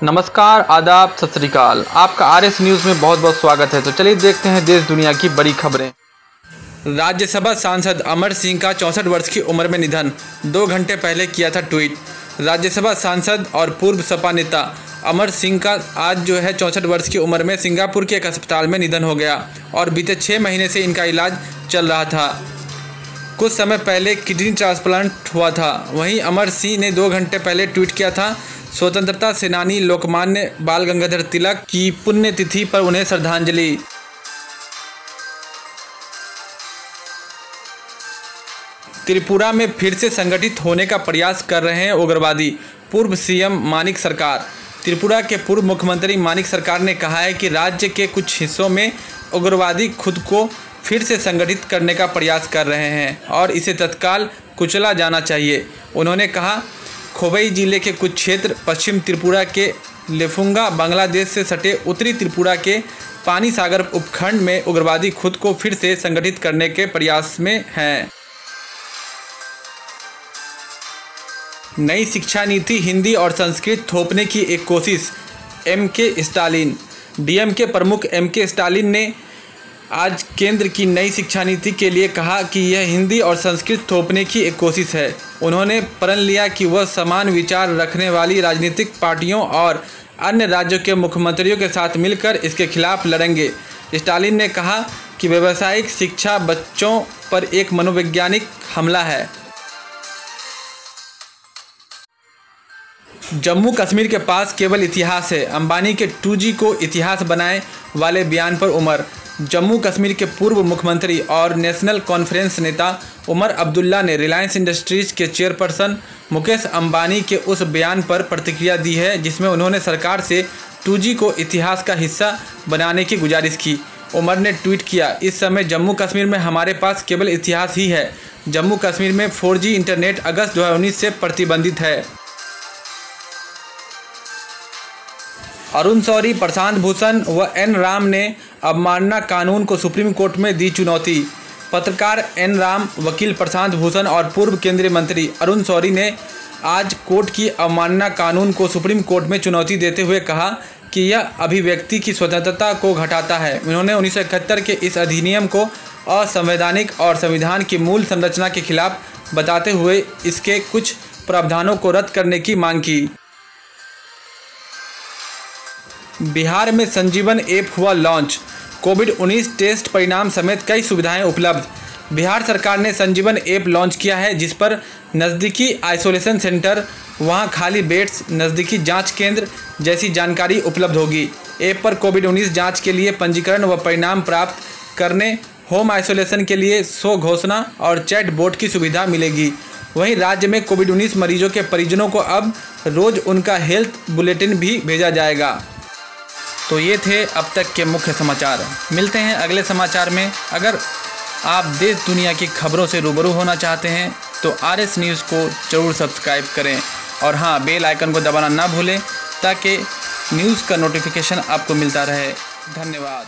नमस्कार, आदाब, सत श्री अकाल। आपका आरएस न्यूज़ में बहुत बहुत स्वागत है। तो चलिए देखते हैं देश दुनिया की बड़ी खबरें। राज्यसभा सांसद अमर सिंह का 64 वर्ष की उम्र में निधन। 2 घंटे पहले किया था ट्वीट। राज्यसभा सांसद और पूर्व सपा नेता अमर सिंह का आज 64 वर्ष की उम्र में सिंगापुर के एक अस्पताल में निधन हो गया और बीते 6 महीने से इनका इलाज चल रहा था। कुछ समय पहले किडनी ट्रांसप्लांट हुआ था। वहीं अमर सिंह ने 2 घंटे पहले ट्वीट किया था, स्वतंत्रता सेनानी लोकमान्य बाल गंगाधर तिलक की पुण्यतिथि पर उन्हें श्रद्धांजलि। त्रिपुरा में फिर से संगठित होने का प्रयास कर रहे हैं उग्रवादी, पूर्व सीएम मानिक सरकार। त्रिपुरा के पूर्व मुख्यमंत्री मानिक सरकार ने कहा है कि राज्य के कुछ हिस्सों में उग्रवादी खुद को फिर से संगठित करने का प्रयास कर रहे हैं और इसे तत्काल कुचला जाना चाहिए। उन्होंने कहा, खोबई जिले के कुछ क्षेत्र पश्चिम त्रिपुरा के लेफुंगा, बांग्लादेश से सटे उत्तरी त्रिपुरा के पानी सागर उपखंड में उग्रवादी खुद को फिर से संगठित करने के प्रयास में हैं। नई शिक्षा नीति हिंदी और संस्कृत थोपने की एक कोशिश, एमके स्टालिन। डीएमके प्रमुख एमके स्टालिन ने आज केंद्र की नई शिक्षा नीति के लिए कहा कि यह हिंदी और संस्कृत थोपने की एक कोशिश है। उन्होंने प्रण लिया कि वह समान विचार रखने वाली राजनीतिक पार्टियों और अन्य राज्यों के मुख्यमंत्रियों के साथ मिलकर इसके खिलाफ लड़ेंगे। स्टालिन ने कहा कि व्यावसायिक शिक्षा बच्चों पर एक मनोवैज्ञानिक हमला है। जम्मू कश्मीर के पास केवल इतिहास है, अंबानी के 2G को इतिहास बनाने वाले बयान पर उमर। जम्मू कश्मीर के पूर्व मुख्यमंत्री और नेशनल कॉन्फ्रेंस नेता उमर अब्दुल्ला ने रिलायंस इंडस्ट्रीज के चेयरपर्सन मुकेश अंबानी के उस बयान पर प्रतिक्रिया दी है जिसमें उन्होंने सरकार से 2G को इतिहास का हिस्सा बनाने की गुजारिश की। उमर ने ट्वीट किया, इस समय जम्मू कश्मीर में हमारे पास केवल इतिहास ही है। जम्मू कश्मीर में 4G इंटरनेट अगस्त 2019 से प्रतिबंधित है। अरुण शौरी, प्रशांत भूषण व एन राम ने अवमानना कानून को सुप्रीम कोर्ट में दी चुनौती। पत्रकार एन राम, वकील प्रशांत भूषण और पूर्व केंद्रीय मंत्री अरुण शौरी ने आज कोर्ट की अवमानना कानून को सुप्रीम कोर्ट में चुनौती देते हुए कहा कि यह अभिव्यक्ति की स्वतंत्रता को घटाता है। उन्होंने 1971 के इस अधिनियम को असंवैधानिक और संविधान की मूल संरचना के खिलाफ बताते हुए इसके कुछ प्रावधानों को रद्द करने की मांग की। बिहार में संजीवन ऐप हुआ लॉन्च। कोविड-19 टेस्ट परिणाम समेत कई सुविधाएं उपलब्ध। बिहार सरकार ने संजीवन ऐप लॉन्च किया है जिस पर नज़दीकी आइसोलेशन सेंटर, वहां खाली बेड्स, नज़दीकी जांच केंद्र जैसी जानकारी उपलब्ध होगी। ऐप पर कोविड-19 जांच के लिए पंजीकरण व परिणाम प्राप्त करने, होम आइसोलेशन के लिए स्व घोषणा और चैट बोट की सुविधा मिलेगी। वहीं राज्य में कोविड-19 मरीजों के परिजनों को अब रोज़ उनका हेल्थ बुलेटिन भी भेजा जाएगा। तो ये थे अब तक के मुख्य समाचार। मिलते हैं अगले समाचार में। अगर आप देश दुनिया की खबरों से रूबरू होना चाहते हैं तो आरएस न्यूज़ को ज़रूर सब्सक्राइब करें और हाँ, बेल आइकन को दबाना ना भूलें ताकि न्यूज़ का नोटिफिकेशन आपको मिलता रहे। धन्यवाद।